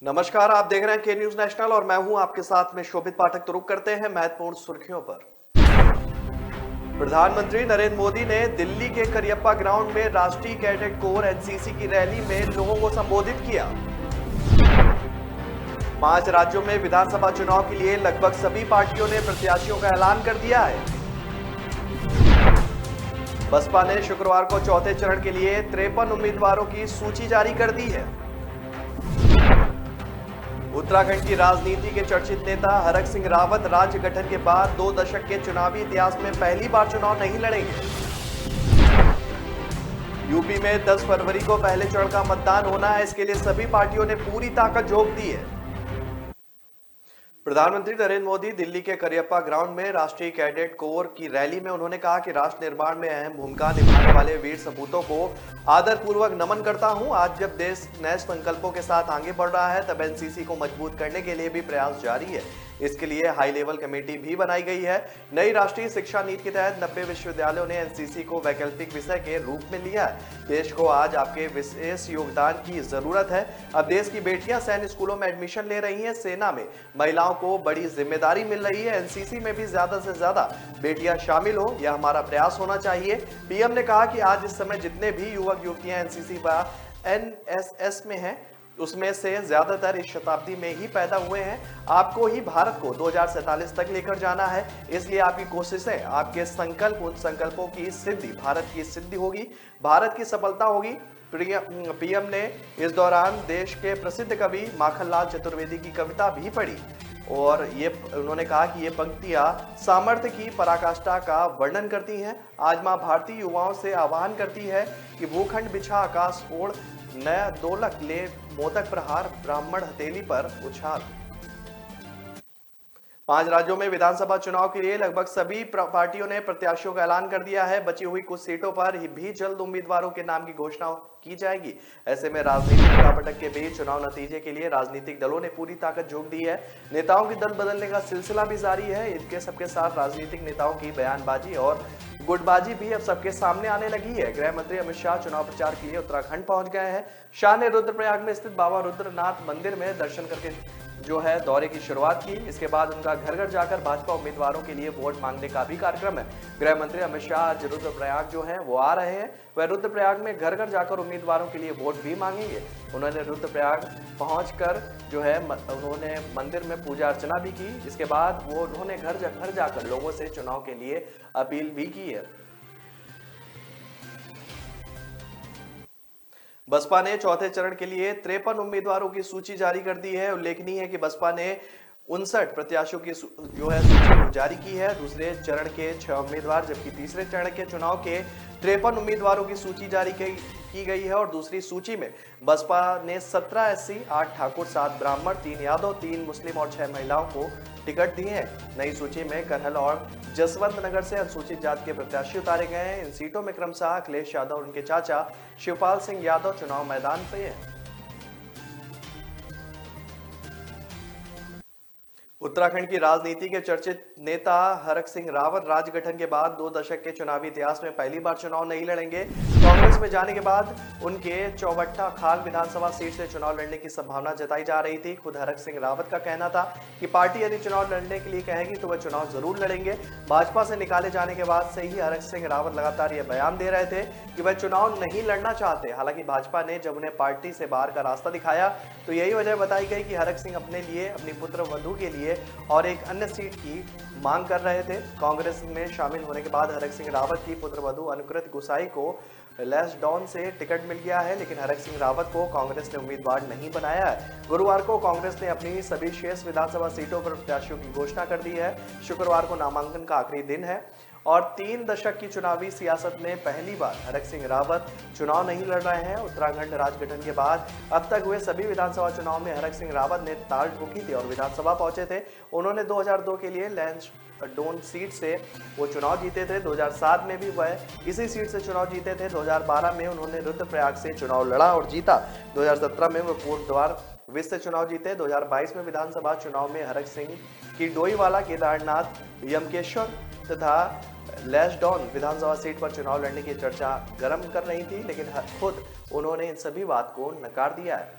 नमस्कार, आप देख रहे हैं के न्यूज नेशनल और मैं हूं आपके साथ में शोभित पाठक। तो रुक करते हैं महत्वपूर्ण सुर्खियों पर। प्रधानमंत्री नरेंद्र मोदी ने दिल्ली के करियप्पा ग्राउंड में राष्ट्रीय कैडेट कोर एनसीसी की रैली में लोगों को संबोधित किया। 5 राज्यों में विधानसभा चुनाव के लिए लगभग सभी पार्टियों ने प्रत्याशियों का ऐलान कर दिया है। बसपा ने शुक्रवार को चौथे चरण के लिए 53 उम्मीदवारों की सूची जारी कर दी है। उत्तराखंड की राजनीति के चर्चित नेता हरक सिंह रावत राज्य गठन के बाद 2 दशक के चुनावी इतिहास में पहली बार चुनाव नहीं लड़ेंगे। यूपी में 10 फरवरी को पहले चरण का मतदान होना है, इसके लिए सभी पार्टियों ने पूरी ताकत झोंक दी है। प्रधानमंत्री नरेंद्र मोदी दिल्ली के करियप्पा ग्राउंड में राष्ट्रीय कैडेट कोर की रैली में उन्होंने कहा कि राष्ट्र निर्माण में अहम भूमिका निभाने वाले वीर सपूतों को आदरपूर्वक नमन करता हूं। आज जब देश नए संकल्पों के साथ आगे बढ़ रहा है, तब एनसीसी को मजबूत करने के लिए भी प्रयास जारी है। इसके लिए हाई लेवल कमेटी भी बनाई गई है। नई राष्ट्रीय शिक्षा नीति के तहत 90 विश्वविद्यालयों ने एनसीसी को वैकल्पिक विषय के रूप में लिया है। देश को आज आपके विशेष योगदान की जरूरत है। अब देश की बेटियां सैन्य स्कूलों में एडमिशन ले रही हैं। सेना में महिलाओं को बड़ी जिम्मेदारी मिल रही है। एनसीसी में भी ज्यादा से ज्यादा बेटियां शामिल हो, यह हमारा प्रयास होना चाहिए। पीएम ने कहा कि आज इस समय जितने भी युवक युवतियां एनसीसी व एनएसएस में हैं, उसमें से ज्यादातर इस शताब्दी में ही पैदा हुए हैं। आपको ही भारत को 2047 तक लेकर जाना है, इसलिए आपकी कोशिशें, आपके संकल्प, उन संकल्पों की सिद्धि भारत की सिद्धि होगी, भारत की सफलता होगी। पीएम ने इस दौरान देश के प्रसिद्ध कवि माखनलाल चतुर्वेदी की कविता भी पढ़ी और उन्होंने कहा कि ये पंक्तियां सामर्थ्य की पराकाष्ठा का वर्णन करती हैं। आज मां भारतीय युवाओं से आह्वान करती है कि भूखंड बिछा आकाश ओढ़, नया दोलक ले मोदक प्रहार, ब्राह्मण हथेली पर उछाल। 5 राज्यों में विधानसभा चुनाव के लिए लगभग सभी पार्टियों ने प्रत्याशियों का ऐलान कर दिया है। बची हुई कुछ सीटों पर भी जल्द उम्मीदवारों के नाम की घोषणा की जाएगी। ऐसे में राजनीतिक उठापटक के बीच चुनाव नतीजे के लिए राजनीतिक दलों ने पूरी ताकत झोंक दी है। नेताओं की दल बदलने का सिलसिला भी जारी है। इनके सबके साथ राजनीतिक नेताओं की बयानबाजी और गुटबाजी भी अब सबके सामने आने लगी है। गृह मंत्री अमित शाह चुनाव प्रचार के लिए उत्तराखंड पहुंच गए हैं। शाह ने रुद्रप्रयाग में स्थित बाबा रुद्रनाथ मंदिर में दर्शन करके दौरे की शुरुआत की। इसके बाद उनका घर घर जाकर भाजपा उम्मीदवारों के लिए वोट मांगने का भी कार्यक्रम है। गृह मंत्री अमित शाह आज रुद्रप्रयाग वो आ रहे हैं। वह रुद्रप्रयाग में घर घर जाकर उम्मीदवारों के लिए वोट भी मांगेंगे। उन्होंने रुद्रप्रयाग पहुंचकर उन्होंने मंदिर में पूजा अर्चना भी की। इसके बाद उन्होंने घर जाकर लोगों से चुनाव के लिए अपील भी की है। बसपा ने चौथे चरण के लिए 53 उम्मीदवारों की सूची जारी कर दी है। उल्लेखनीय है कि बसपा ने 59 प्रत्याशियों की सूची जारी की है। दूसरे चरण के 6 उम्मीदवार, जबकि तीसरे चरण के चुनाव के 53 उम्मीदवारों की सूची जारी की गई है। और दूसरी सूची में बसपा ने 17 एससी, 8 ठाकुर, 7 ब्राह्मण, 3 यादव, 3 मुस्लिम और 6 महिलाओं को टिकट दिए हैं। नई सूची में करहल और जसवंत नगर से अनुसूचित जाति के प्रत्याशी उतारे गए हैं। इन सीटों में क्रमशः अखिलेश यादव और उनके चाचा शिवपाल सिंह यादव चुनाव मैदान पे हैं। उत्तराखंड की राजनीति के चर्चित नेता हरक सिंह रावत राज्य गठन के बाद 2 दशक के चुनावी इतिहास में पहली बार चुनाव नहीं लड़ेंगे। कांग्रेस में जाने के बाद उनके चौबट्टा खाल विधानसभा सीट से चुनाव लड़ने की संभावना जताई जा रही थी। खुद हरक सिंह रावत का कहना था कि पार्टी यदि चुनाव लड़ने के लिए कहेगी तो वह चुनाव जरूर लड़ेंगे। भाजपा से निकाले जाने के बाद से ही हरक सिंह रावत लगातार यह बयान दे रहे थे कि वह चुनाव नहीं लड़ना चाहते। हालांकि भाजपा ने जब उन्हें पार्टी से बाहर का रास्ता दिखाया तो यही वजह बताई गई कि हरक सिंह अपने लिए, अपनी पुत्र वधू के लिए और एक अन्य सीट की मांग कर रहे थे। कांग्रेस में शामिल होने के बाद हरक सिंह रावत की पुत्रवधू अनुकृत गुसाई को लैसडॉन से टिकट मिल गया है, लेकिन हरक सिंह रावत को कांग्रेस ने उम्मीदवार नहीं बनाया है। गुरुवार को कांग्रेस ने अपनी सभी शेष विधानसभा सीटों पर प्रत्याशियों की घोषणा कर दी है। शुक्रवार को नामांकन का आखिरी दिन है और 3 दशक की चुनावी सियासत में पहली बार हरक सिंह रावत चुनाव नहीं लड़ रहे हैं। उत्तराखंड राज्य गठन के बाद अब तक हुए सभी विधानसभा चुनाव में हरक सिंह रावत ने ताल ठोकी थी और विधानसभा पहुंचे थे। उन्होंने 2002 के लिए लैंसडौन सीट से वो चुनाव जीते थे। 2007 में भी वह इसी सीट से चुनाव जीते थे। 2012 में उन्होंने रुद्रप्रयाग से चुनाव लड़ा और जीता। 2017 में वो कोटद्वार विस से चुनाव जीते। 2022 में विधानसभा चुनाव में हरक सिंह की डोईवाला, केदारनाथ, यमकेश्वर तथा लैसडॉन विधानसभा सीट पर चुनाव लड़ने की चर्चा गर्म कर रही थी, लेकिन खुद उन्होंने इन सभी बात को नकार दिया है।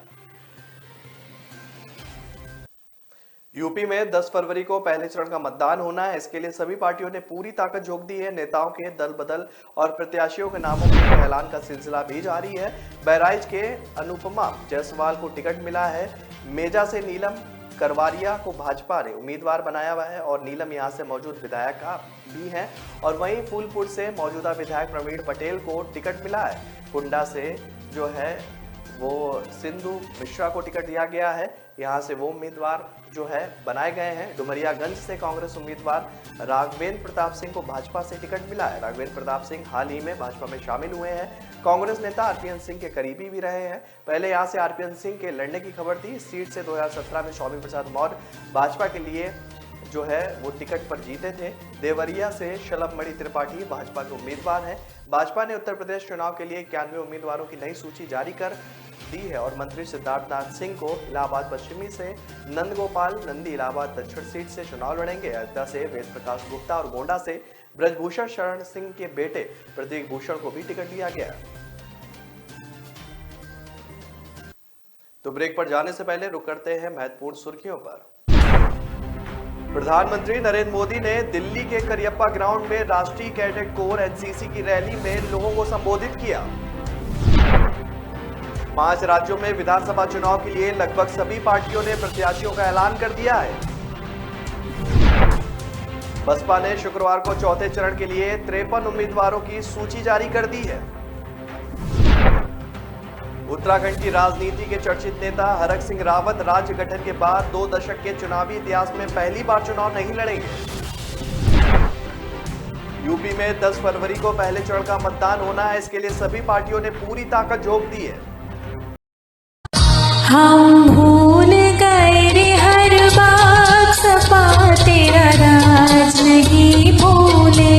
यूपी में 10 फरवरी को पहले चरण का मतदान होना है। इसके लिए सभी पार्टियों ने पूरी ताकत झोंक दी है। नेताओं के दल बदल और प्रत्याशियों के नामों के ऐलान का सिलसिला भी जारी है। बहराइच के अनुपमा जायसवाल को टिकट मिला है। मेजा से नीलम करवारिया को भाजपा ने उम्मीदवार बनाया हुआ है और नीलम यहां से मौजूद विधायक भी हैं। और वहीं फूलपुर से मौजूदा विधायक प्रवीण पटेल को टिकट मिला है। कुंडा से जो है वो सिंधु मिश्रा को टिकट दिया गया है। यहां से वो उम्मीदवार जो है बनाए गए हैं। डुमरियागंज से कांग्रेस उम्मीदवार राघवेंद्र प्रताप सिंह को भाजपा से टिकट मिला है। राघवेंद्र प्रताप सिंह हाल ही में भाजपा में शामिल हुए हैं। कांग्रेस नेता आरपीएन सिंह के करीबी भी रहे हैं। पहले यहां से आरपीएन सिंह के लड़ने की खबर थी। इस सीट से 2017 में स्वामी प्रसाद मौर्य भाजपा के लिए जो है वो टिकट पर जीते थे। देवरिया से शलभमणि त्रिपाठी भाजपा के उम्मीदवार हैं। भाजपा ने उत्तर प्रदेश चुनाव के लिए 91 उम्मीदवारों की नई सूची जारी कर दी है और मंत्री सिद्धार्थनाथ सिंह को इलाहाबाद पश्चिमी से, नंदगोपाल नंदी इलाहाबाद दक्षिण सीट से चुनाव लड़ेंगे। अयोध्या से वेद प्रकाश गुप्ता और गोंडा से ब्रजभूषण शरण सिंह के बेटे प्रतीक भूषण को भी टिकट दिया गया। तो ब्रेक पर जाने से पहले रुक करते हैं महत्वपूर्ण सुर्खियों पर। प्रधानमंत्री नरेंद्र मोदी ने दिल्ली के करियप्पा ग्राउंड में राष्ट्रीय कैडेट कोर एनसीसी की रैली में लोगों को संबोधित किया। 5 राज्यों में विधानसभा चुनाव के लिए लगभग सभी पार्टियों ने प्रत्याशियों का ऐलान कर दिया है। बसपा ने शुक्रवार को चौथे चरण के लिए 53 उम्मीदवारों की सूची जारी कर दी है। उत्तराखंड की राजनीति के चर्चित नेता हरक सिंह रावत राज्य गठन के बाद 2 दशक के चुनावी इतिहास में पहली बार चुनाव नहीं लड़ेंगे। यूपी में 10 फरवरी को पहले चरण का मतदान होना है। इसके लिए सभी पार्टियों ने पूरी ताकत झोंक दी है। हम भूल गए रे हर बात, सपा तेरा राज नहीं भूले।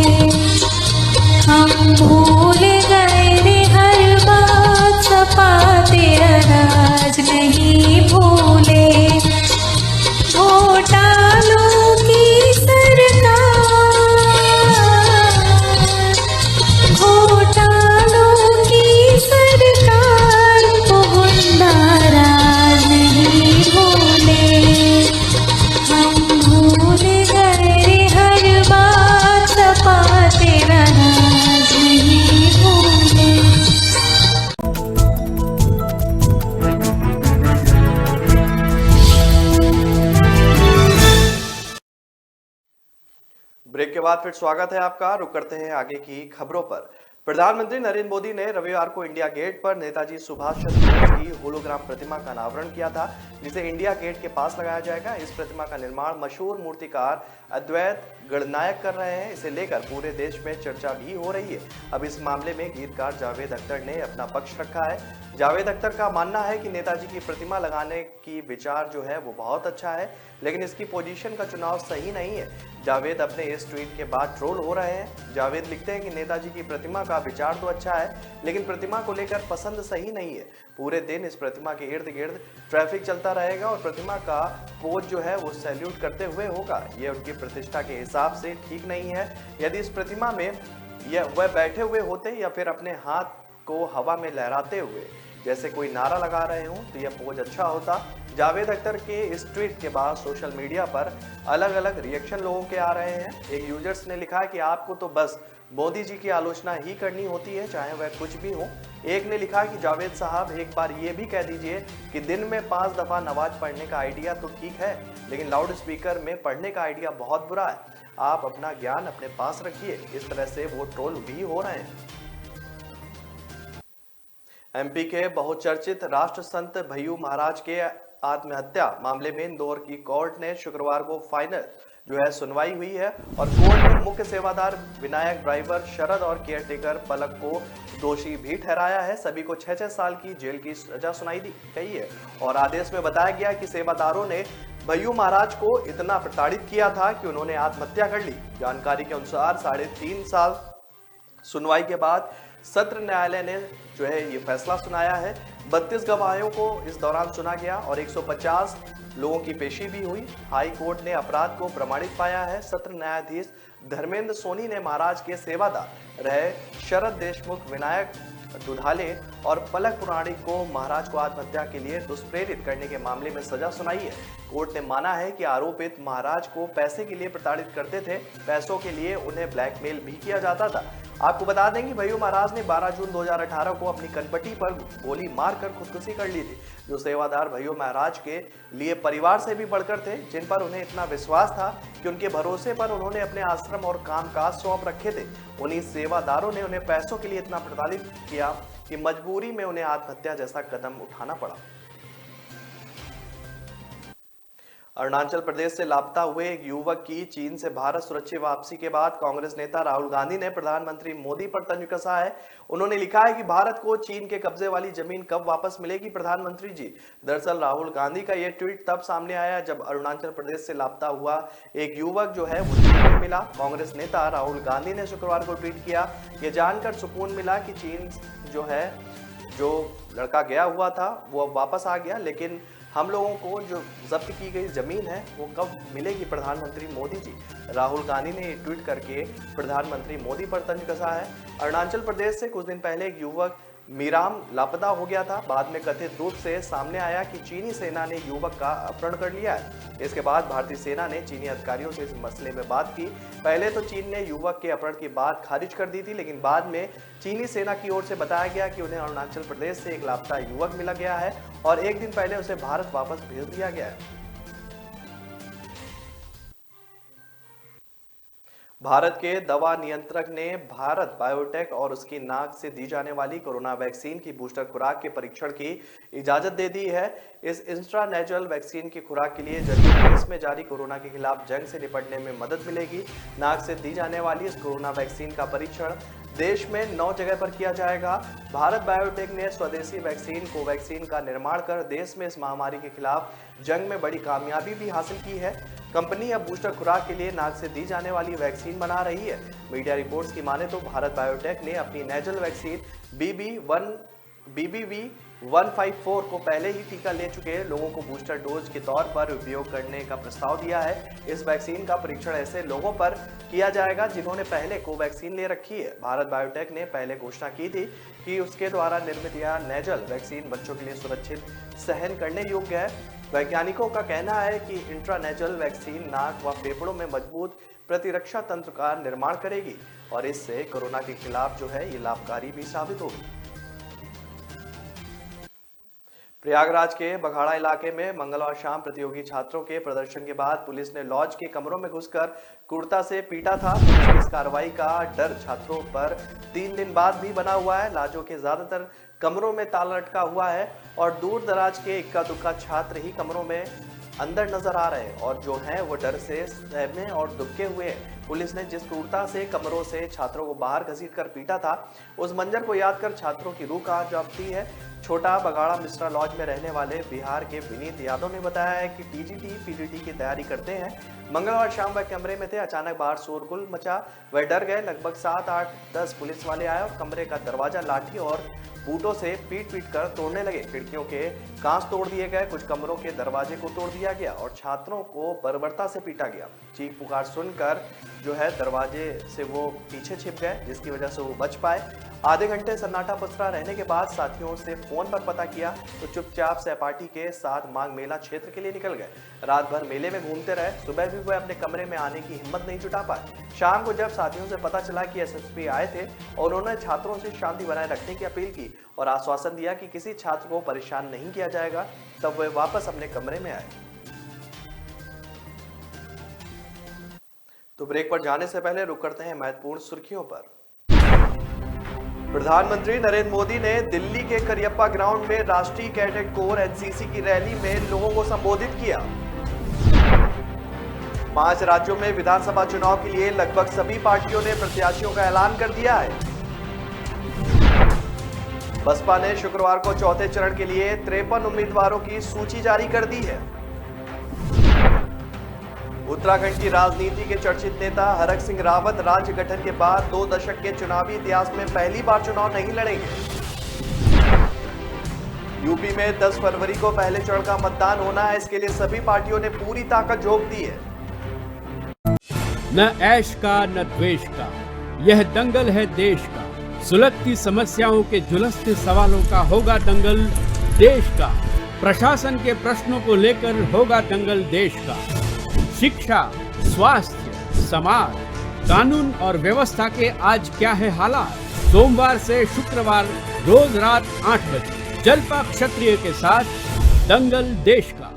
हम भूल गए रे हर बात, सपा तेरा राज नहीं भूले। घोटालों की सरकार, घोटालों की सरकार को गुंडा राज नहीं भूले। हम भूल गए रे हर बात, सपा तेरा राज नहीं भूले। ब्रेक के बाद फिर स्वागत है आपका। रुक करते हैं आगे की खबरों पर। प्रधानमंत्री नरेंद्र मोदी ने रविवार को इंडिया गेट पर नेताजी सुभाष चंद्र बोस की होलोग्राम प्रतिमा का अनावरण किया था, जिसे इंडिया गेट के पास लगाया जाएगा। इस प्रतिमा का निर्माण मशहूर मूर्तिकार अद्वैत गणनायक कर रहे हैं। इसे लेकर पूरे देश में चर्चा भी हो रही है। अब इस मामले में गीतकार जावेद अख्तर ने अपना पक्ष रखा है। जावेद अख्तर का मानना है कि नेताजी की प्रतिमा लगाने की विचार जो है वो बहुत अच्छा है, लेकिन इसकी पोजीशन का चुनाव सही नहीं है। जावेद अपने इस ट्वीट के बाद ट्रोल हो रहे हैं। जावेद लिखते हैं कि नेताजी की प्रतिमा का विचार तो अच्छा है, लेकिन प्रतिमा को लेकर पसंद सही नहीं है। पूरे दिन इस प्रतिमा के इर्द गिर्द ट्रैफिक चलता रहेगा और प्रतिमा का पोज जो है वो सैल्यूट करते हुए होगा। ये उनकी प्रतिष्ठा के हिसाब से ठीक नहीं है। यदि इस प्रतिमा में वह बैठे हुए होते या फिर अपने हाथ को हवा में लहराते हुए जैसे कोई नारा लगा रहे हो तो यह पोज अच्छा होता। जावेद अख्तर के इस ट्वीट के बाद सोशल मीडिया पर अलग अलग रिएक्शन लोगों के आ रहे हैं। एक यूजर्स ने लिखा कि आपको तो बस मोदी जी की आलोचना ही करनी होती है, चाहे वह कुछ भी हो। एक ने लिखा कि जावेद साहब एक बार ये भी कह दीजिए कि दिन में 5 दफा नमाज पढ़ने का आइडिया तो ठीक है, लेकिन लाउड स्पीकर में पढ़ने का आइडिया बहुत बुरा है। आप अपना ज्ञान अपने पास रखिए। इस तरह से वो ट्रोल भी हो रहे हैं। एमपी के बहुचर्चित राष्ट्र संत भय्यू महाराज के आत्महत्या मामले में इंदौर की कोर्ट ने शुक्रवार को फाइनल जो है सुनवाई हुई है और कोर्ट ने मुख्य सेवादार विनायक, ड्राइवर शरद और केयरटेकर पलक को दोषी भी ठहराया है। सभी को 6-6 साल की जेल की सजा सुनाई गई है और आदेश में बताया गया कि सेवादारों ने भय्यू महाराज को इतना प्रताड़ित किया था कि उन्होंने आत्महत्या कर ली। जानकारी के अनुसार 3.5 साल सुनवाई के बाद सत्र न्यायालय ने जो है ये फैसला सुनाया है। 32 गवाहों को इस दौरान सुना गया और 150 लोगों की पेशी भी हुई। हाई कोर्ट ने अपराध को प्रमाणित पाया है। सत्र न्यायाधीश धर्मेंद्र सोनी ने महाराज के सेवादार रहे शरद देशमुख, विनायक दुधाले और पलक पुराणिक को महाराज को आत्महत्या के लिए दुष्प्रेरित करने के मामले में सजा सुनाई है। कोर्ट ने माना है कि आरोपित महाराज को पैसे के लिए प्रताड़ित करते थे। पैसों के लिए उन्हें ब्लैकमेल भी किया जाता था। आपको बता दें कि भय्यू महाराज ने 12 जून 2018 को अपनी कनपटी पर गोली मारकर खुदकुशी कर ली थी। जो सेवादार भय्यू महाराज के लिए परिवार से भी बढ़कर थे, जिन पर उन्हें इतना विश्वास था कि उनके भरोसे पर उन्होंने अपने आश्रम और कामकाज सौंप रखे थे। उन्हीं सेवादारों ने उन्हें पैसों के लिए इतना प्रताड़ित किया कि मजबूरी में उन्हें आत्महत्या जैसा कदम उठाना पड़ा। अरुणाचल प्रदेश से लापता हुए एक युवक की चीन से भारत सुरक्षित वापसी के बाद कांग्रेस नेता राहुल गांधी ने प्रधानमंत्री मोदी पर तंज कसा है। उन्होंने लिखा है कि भारत को चीन के कब्जे वाली जमीन कब वापस मिलेगी प्रधानमंत्री जी। दरअसल राहुल गांधी का यह ट्वीट तब सामने आया जब अरुणाचल प्रदेश से लापता हुआ एक युवक जो है वो चीन में मिला। कांग्रेस नेता राहुल गांधी ने शुक्रवार को ट्वीट किया, यह जानकर सुकून मिला कि चीन जो लड़का गया हुआ था वो अब वापस आ गया, लेकिन हम लोगों को जो जब्त की गई जमीन है वो कब मिलेगी प्रधानमंत्री मोदी जी। राहुल गांधी ने ट्वीट करके प्रधानमंत्री मोदी पर तंज कसा है। अरुणाचल प्रदेश से कुछ दिन पहले एक युवक मीराम लापता हो गया था। बाद में कथित रूप से सामने आया कि चीनी सेना ने युवक का अपहरण कर लिया है। इसके बाद भारतीय सेना ने चीनी अधिकारियों से इस मसले में बात की। पहले तो चीन ने युवक के अपहरण की बात खारिज कर दी थी, लेकिन बाद में चीनी सेना की ओर से बताया गया कि उन्हें अरुणाचल प्रदेश से एक लापता युवक मिला गया है और एक दिन पहले उसे भारत वापस भेज दिया गया है। भारत के दवा नियंत्रक ने भारत बायोटेक और उसकी नाक से दी जाने वाली कोरोना वैक्सीन की बूस्टर खुराक के परीक्षण की इजाजत दे दी है। इस इंट्रानेजल वैक्सीन की खुराक के लिए जरिए देश में जारी कोरोना के खिलाफ जंग से निपटने में मदद मिलेगी। नाक से दी जाने वाली इस कोरोना वैक्सीन का परीक्षण देश में 9 जगह पर किया जाएगा। भारत बायोटेक ने स्वदेशी वैक्सीन कोवैक्सीन का निर्माण कर देश में इस महामारी के खिलाफ जंग में बड़ी कामयाबी भी हासिल की है। कंपनी अब बूस्टर खुराक के लिए नाक से दी जाने वाली वैक्सीन बना रही है। मीडिया रिपोर्ट्स की माने तो भारत बायोटेक ने अपनी नेजल वैक्सीन BBV154 को पहले ही टीका ले चुके लोगों को बूस्टर डोज के तौर पर उपयोग करने का प्रस्ताव दिया है। इस वैक्सीन का परीक्षण ऐसे लोगों पर किया जाएगा जिन्होंने पहले कोवैक्सीन ले रखी है। भारत बायोटेक ने पहले घोषणा की थी कि उसके द्वारा निर्मित यह नेजल वैक्सीन बच्चों के लिए सुरक्षित सहन करने योग्य है। वैज्ञानिकों का कहना है कि इंट्रानेजल वैक्सीन नाक व फेफड़ों में मजबूत प्रतिरक्षा तंत्र का निर्माण करेगी और इससे कोरोना के खिलाफ जो है ये लाभकारी भी साबित होगी। प्रयागराज के बघाड़ा इलाके में मंगलवार शाम प्रतियोगी छात्रों के प्रदर्शन के बाद पुलिस ने लॉज के कमरों में घुसकर कुर्ता से पीटा था। पुलिस की इस कार्रवाई का डर छात्रों पर 3 दिन बाद भी बना हुआ है। लॉजों के ज्यादातर कमरों में ताला लटका हुआ है और दूर दराज के इक्का दुक्का छात्र ही कमरों में अंदर नजर आ रहे हैं और जो हैं वो डर से सहमे और दुबके हुए हैं। पुलिस ने जिस क्रूरता से कमरों से छात्रों को बाहर घसीटकर पीटा था, उस मंजर को याद कर छात्रों की रूह कांपती है। छोटा बगाड़ा मिश्रा लॉज में रहने वाले बिहार के विनीत यादव ने बताया है कि टीजीटी पीजीटी की तैयारी करते हैं। मंगलवार शाम वह कमरे में थे, अचानक बाहर शोरगुल मचा, वह डर गए। लगभग 7, 8, 10 पुलिस वाले आए और कमरे का दरवाजा लाठी और बूटों से पीट कर तोड़ने लगे। खिड़कियों के कांच तोड़ दिए गए, कुछ कमरों के दरवाजे को तोड़ दिया गया और छात्रों को बर्बरता से पीटा गया। चीख पुकार सुनकर जो है दरवाजे से वो पीछे छिप गए, जिसकी वजह से वो बच पाए। आधे घंटे सन्नाटा पसरा रहने के बाद साथियों से फोन पर पता किया तो चुपचाप सहपाठी के साथ मांग मेला क्षेत्र के लिए निकल गए। रात भर मेले में घूमते रहे। सुबह भी वह अपने कमरे में आने की हिम्मत नहीं जुटा पाए। शाम को जब साथियों से पता चला कि एसएसपी आए थे और उन्होंने छात्रों से शांति बनाए रखने की अपील की और आश्वासन दिया कि किसी छात्र को परेशान नहीं किया जाएगा, तब वे वापस अपने कमरे में आए। तो ब्रेक पर जाने से पहले रुक करते हैं महत्वपूर्ण सुर्खियों पर। प्रधानमंत्री नरेंद्र मोदी ने दिल्ली के करियप्पा ग्राउंड में राष्ट्रीय कैडेट कोर एनसीसी की रैली में लोगों को संबोधित किया। 5 राज्यों में विधानसभा चुनाव के लिए लगभग सभी पार्टियों ने प्रत्याशियों का ऐलान कर दिया है। बसपा ने शुक्रवार को चौथे चरण के लिए 53 उम्मीदवारों की सूची जारी कर दी है। उत्तराखंड की राजनीति के चर्चित नेता हरक सिंह रावत राज्य गठन के बाद 2 दशक के चुनावी इतिहास में पहली बार चुनाव नहीं लड़ेंगे। यूपी में 10 फरवरी को पहले चरण का मतदान होना है, इसके लिए सभी पार्टियों ने पूरी ताकत झोंक दी है। न ऐश का न द्वेष का, यह दंगल है देश का। सुलगती समस्याओं के झुलसते सवालों का होगा दंगल देश का। प्रशासन के प्रश्नों को लेकर होगा दंगल देश का। शिक्षा, स्वास्थ्य, समाज, कानून और व्यवस्था के आज क्या है हालात। सोमवार से शुक्रवार रोज रात 8 बजे जलपा क्षत्रिय के साथ दंगल देश का।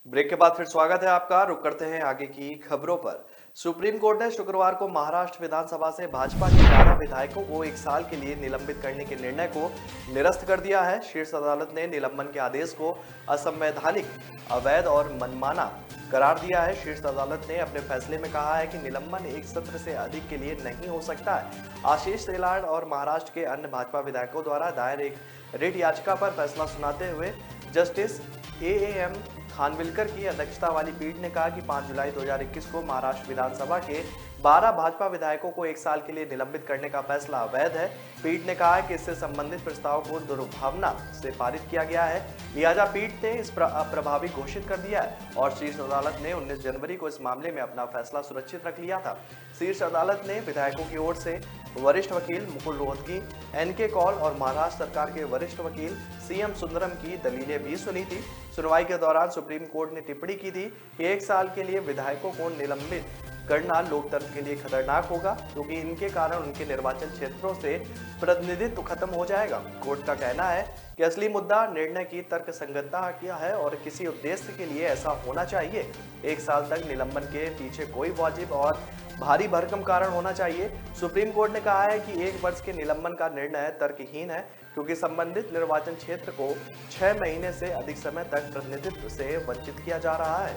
ब्रेक के बाद फिर स्वागत है आपका। रुक करते हैं आगे की खबरों पर। सुप्रीम कोर्ट ने शुक्रवार को महाराष्ट्र विधानसभा से भाजपा के 12 विधायकों को 1 साल के लिए निलंबित करने के निर्णय को निरस्त कर दिया है। शीर्ष अदालत ने निलंबन के आदेश को असंवैधानिक, अवैध और मनमाना करार दिया है। शीर्ष अदालत ने अपने फैसले में कहा है कि निलंबन एक सत्र से अधिक के लिए नहीं हो सकता है। आशीष शेलार और महाराष्ट्र के अन्य भाजपा विधायकों द्वारा दायर एक रिट याचिका पर फैसला सुनाते हुए जस्टिस एएम खानविलकर की अध्यक्षता वाली पीठ ने कहा कि 5 जुलाई 2021 को महाराष्ट्र विधानसभा के 12 भाजपा विधायकों को 1 साल के लिए निलंबित करने का फैसला अवैध है। पीठ ने कहा है कि इससे संबंधित प्रस्ताव को दुर्भावना से पारित किया गया है, लिहाजा पीठ ने इस अप्रभावी घोषित कर दिया है और शीर्ष अदालत ने 19 जनवरी को इस मामले में अपना फैसला सुरक्षित रख लिया था। शीर्ष अदालत ने विधायकों की ओर से वरिष्ठ वकील मुकुल रोहतगी, एनके कौल और महाराष्ट्र सरकार के वरिष्ठ वकील सीएम सुंदरम की दलीलें भी सुनी थी। सुनवाई के दौरान सुप्रीम कोर्ट ने टिप्पणी की थी कि 1 साल के लिए विधायकों को निलंबित करना लोकतंत्र के लिए खतरनाक होगा, क्योंकि इनके कारण उनके निर्वाचन क्षेत्रों से प्रतिनिधित्व खत्म हो जाएगा। कोर्ट का कहना है कि असली मुद्दा निर्णय की तर्कसंगतता क्या है और किसी उद्देश्य के लिए ऐसा होना चाहिए। 1 साल तक निलंबन के पीछे कोई वाजिब और भारी भरकम कारण होना चाहिए। सुप्रीम कोर्ट ने कहा है कि 1 वर्ष के निलंबन का निर्णय तर्कहीन है, क्योंकि संबंधित निर्वाचन क्षेत्र को 6 महीने से अधिक समय तक प्रतिनिधित्व से वंचित किया जा रहा है।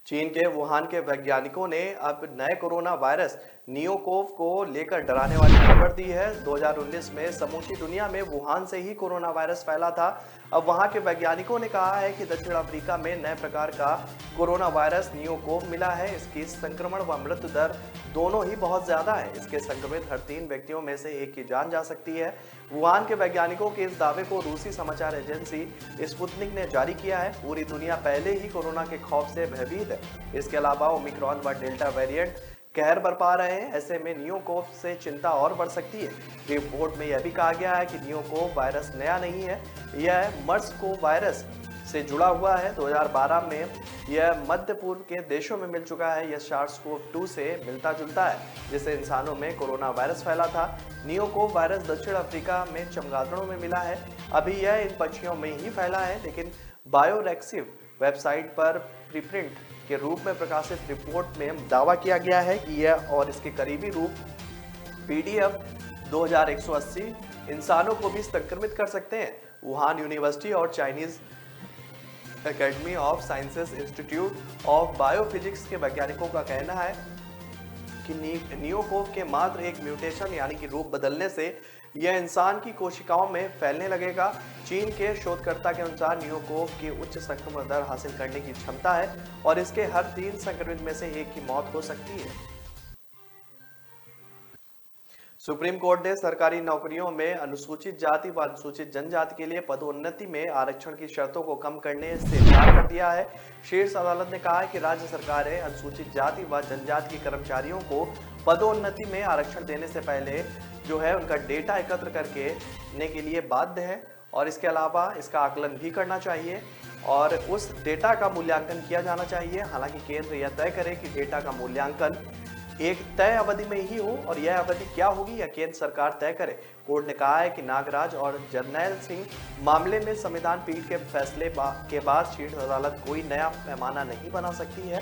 चीन के वुहान के वैज्ञानिकों ने अब नए कोरोना वायरस नियोकोव को लेकर डराने वाली खबर दी है। 2019 में समूची दुनिया में वुहान से ही कोरोना वायरस फैला था। अब वहां के वैज्ञानिकों ने कहा है कि दक्षिण अफ्रीका में नए प्रकार का कोरोना वायरस नियोकोव मिला है। इसकी संक्रमण व मृत्यु दर दोनों ही बहुत ज्यादा है। इसके संक्रमित हर 3 व्यक्तियों में से 1 की जान जा सकती है। वुहान के वैज्ञानिकों के इस दावे को रूसी समाचार एजेंसी स्पुतनिक ने जारी किया है। पूरी दुनिया पहले ही कोरोना के खौफ से भयभीत है। इसके अलावा ओमिक्रॉन व डेल्टा वेरिएंट कहर बरपा रहे हैं। ऐसे में नियोकोव से चिंता और बढ़ सकती है। रिपोर्ट में यह भी कहा गया है कि नियोकोव वायरस नया नहीं है, यह मर्स-कोव वायरस से जुड़ा हुआ है। 2012 में यह मध्य पूर्व के देशों में मिल चुका है। यह SARS-CoV-2 से मिलता जुलता है, जिससे इंसानों में कोरोना वायरस फैला था। नियोकोव वायरस दक्षिण अफ्रीका में चमगादड़ों में मिला है। अभी यह इन पक्षियों में ही फैला है, लेकिन बायोरेक्सिव वेबसाइट पर प्रीप्रिंट के रूप में प्रकाशित रिपोर्ट में दावा किया गया है कि यह और इसके करीबी रूप PDF 2180 इंसानों को भी संक्रमित कर सकते हैं। वुहान यूनिवर्सिटी और Chinese academy of sciences institute of biophysics के वैज्ञानिकों का कहना है कि नियोकोव के मात्र एक म्यूटेशन यानी कि रूप बदलने से यह इंसान की कोशिकाओं में फैलने लगेगा। चीन के शोधकर्ता के अनुसार नियोकोव की उच्च संक्रमण दर हासिल करने की क्षमता है और इसके हर 3 संक्रमित में से 1 की मौत हो सकती है। सुप्रीम कोर्ट ने सरकारी नौकरियों में अनुसूचित जाति व अनुसूचित जनजाति के लिए पदोन्नति में आरक्षण की शर्तों को कम करने से इनकार कर दिया है। शीर्ष अदालत ने कहा है कि राज्य सरकारें अनुसूचित जाति व जनजाति के कर्मचारियों को पदोन्नति में आरक्षण देने से पहले उनका डेटा एकत्र करने के लिए बाध्य है और इसके अलावा इसका आकलन भी करना चाहिए और उस डेटा का मूल्यांकन किया जाना चाहिए। हालांकि केंद्र यह तय करे कि डेटा का मूल्यांकन एक तय अवधि में ही हो और यह अवधि क्या होगी यह केंद्र सरकार तय करे। कोर्ट ने कहा है कि नागराज और जरनैल सिंह मामले में संविधान पीठ के फैसले के बाद शीर्ष अदालत कोई नया पैमाना नहीं बना सकती है।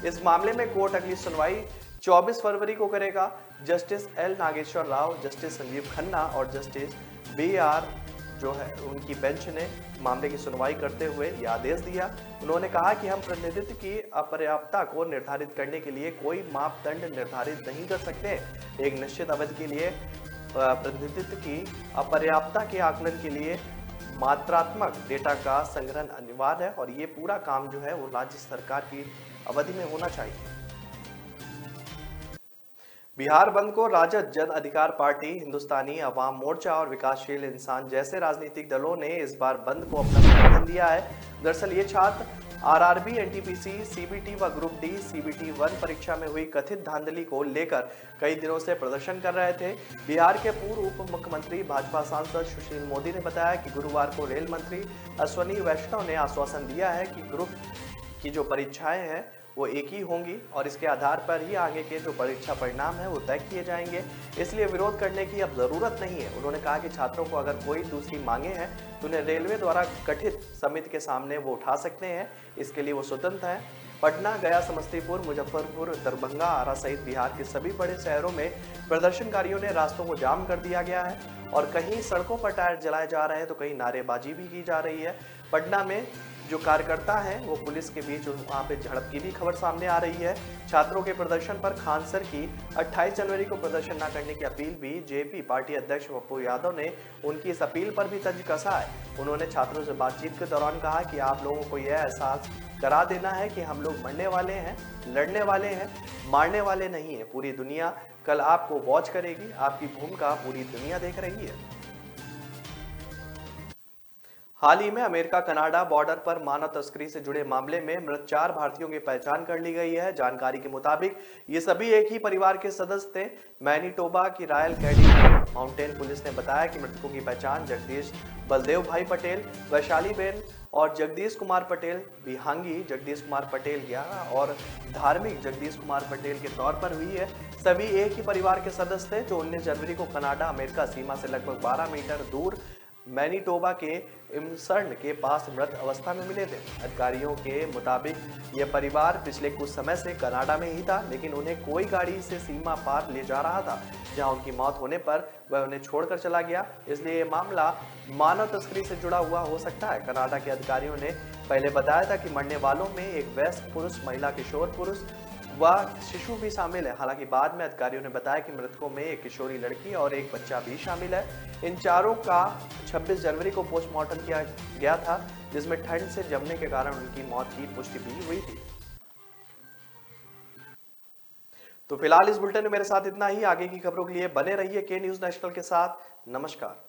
इस मामले में कोर्ट अगली सुनवाई 24 फरवरी को करेगा। Justice L Nageswara Rao, justice Sanjiv Khanna और जस्टिस BR उनकी बेंच ने मामले की सुनवाई करते हुए यह आदेश दिया। उन्होंने कहा कि हम प्रतिनिधित्व की अपर्याप्तता को निर्धारित करने के लिए कोई मापदंड निर्धारित नहीं कर सकते। एक निश्चित अवधि के लिए प्रतिनिधित्व की अपर्याप्तता के आकलन के लिए मात्रात्मक डेटा का संग्रहण अनिवार्य है और ये पूरा काम वो राज्य सरकार की अवधि में होना चाहिए। बिहार बंद को राजद, जन अधिकार पार्टी, हिंदुस्तानी अवाम मोर्चा और विकासशील इंसान जैसे राजनीतिक दलों ने इस बार बंद को अपना समर्थन दिया है। दरअसल ये छात्र आरआरबी, एनटीपीसी, सीबीटी व ग्रुप डी सीबीटी 1 परीक्षा में हुई कथित धांधली को लेकर कई दिनों से प्रदर्शन कर रहे थे। बिहार के पूर्व उप मुख्यमंत्री भाजपा सांसद सुशील मोदी ने बताया कि गुरुवार को रेल मंत्री अश्विनी वैष्णव ने आश्वासन दिया है कि ग्रुप की जो परीक्षाएं हैं वो एक ही होंगी और इसके आधार पर ही आगे के जो परीक्षा परिणाम है वो तय किए जाएंगे, इसलिए विरोध करने की अब जरूरत नहीं है। उन्होंने कहा कि छात्रों को अगर कोई दूसरी मांगे हैं तो उन्हें रेलवे द्वारा गठित समिति के सामने वो उठा सकते हैं, इसके लिए वो स्वतंत्र हैं। पटना, गया, समस्तीपुर, मुजफ्फरपुर, दरभंगा, आरा सहित बिहार के सभी बड़े शहरों में प्रदर्शनकारियों ने रास्तों को जाम कर दिया गया है और कहीं सड़कों पर टायर जलाए जा रहे हैं तो कहीं नारेबाजी भी की जा रही है। पटना में जो कार्यकर्ता हैं वो पुलिस के बीच वहां पे झड़प की भी खबर सामने आ रही है। छात्रों के प्रदर्शन पर खान सर की 28 जनवरी को प्रदर्शन न करने की अपील भी जेपी पार्टी अध्यक्ष पप्पू यादव ने उनकी इस अपील पर भी तंज कसा है। उन्होंने छात्रों से बातचीत के दौरान कहा कि आप लोगों को यह एहसास करा देना है कि हम लोग मरने वाले हैं, लड़ने वाले हैं, मारने वाले नहीं है। पूरी दुनिया कल आपको वॉच करेगी, आपकी भूमिका पूरी दुनिया देख रही है। हाल ही में अमेरिका कनाडा बॉर्डर पर मानव तस्करी से जुड़े मामले में मृत 4 भारतीयों की पहचान कर ली गई है। जानकारी के मुताबिक ये सभी एक ही परिवार के सदस्य थे। मैनीटोबा की रॉयल कैनियन माउंटेन पुलिस ने बताया कि मृतकों की पहचान जगदीश बलदेव भाई पटेल, वैशाली बेन और जगदीश कुमार पटेल, विहांगी जगदीश कुमार पटेल 11 और धार्मिक जगदीश कुमार पटेल के तौर पर हुई है। सभी एक ही परिवार के सदस्य थे जो 19 जनवरी को कनाडा अमेरिका सीमा से लगभग 12 मीटर दूर मैनीटोबा के इमसर्न के पास मृत अवस्था में मिले थे। अधिकारियों के मुताबिक यह परिवार पिछले कुछ समय से कनाडा में ही था, लेकिन उन्हें कोई गाड़ी से सीमा पार ले जा रहा था, जहां उनकी मौत होने पर वह उन्हें छोड़कर चला गया। इसलिए यह मामला मानव तस्करी से जुड़ा हुआ हो सकता है। कनाडा के अधिकारियों ने पहले बताया था कि मरने वालों में एक वयस्क पुरुष, महिला, किशोर पुरुष व शिशु भी शामिल है। हालांकि बाद में अधिकारियों ने बताया कि मृतकों में एक किशोरी लड़की और एक बच्चा भी शामिल है। इन चारों का 26 जनवरी को पोस्टमार्टम किया गया था, जिसमें ठंड से जमने के कारण उनकी मौत की पुष्टि भी हुई थी। तो फिलहाल इस बुलेटिन में मेरे साथ इतना ही। आगे की खबरों के लिए बने रहिए के न्यूज़ नेशनल के साथ। नमस्कार।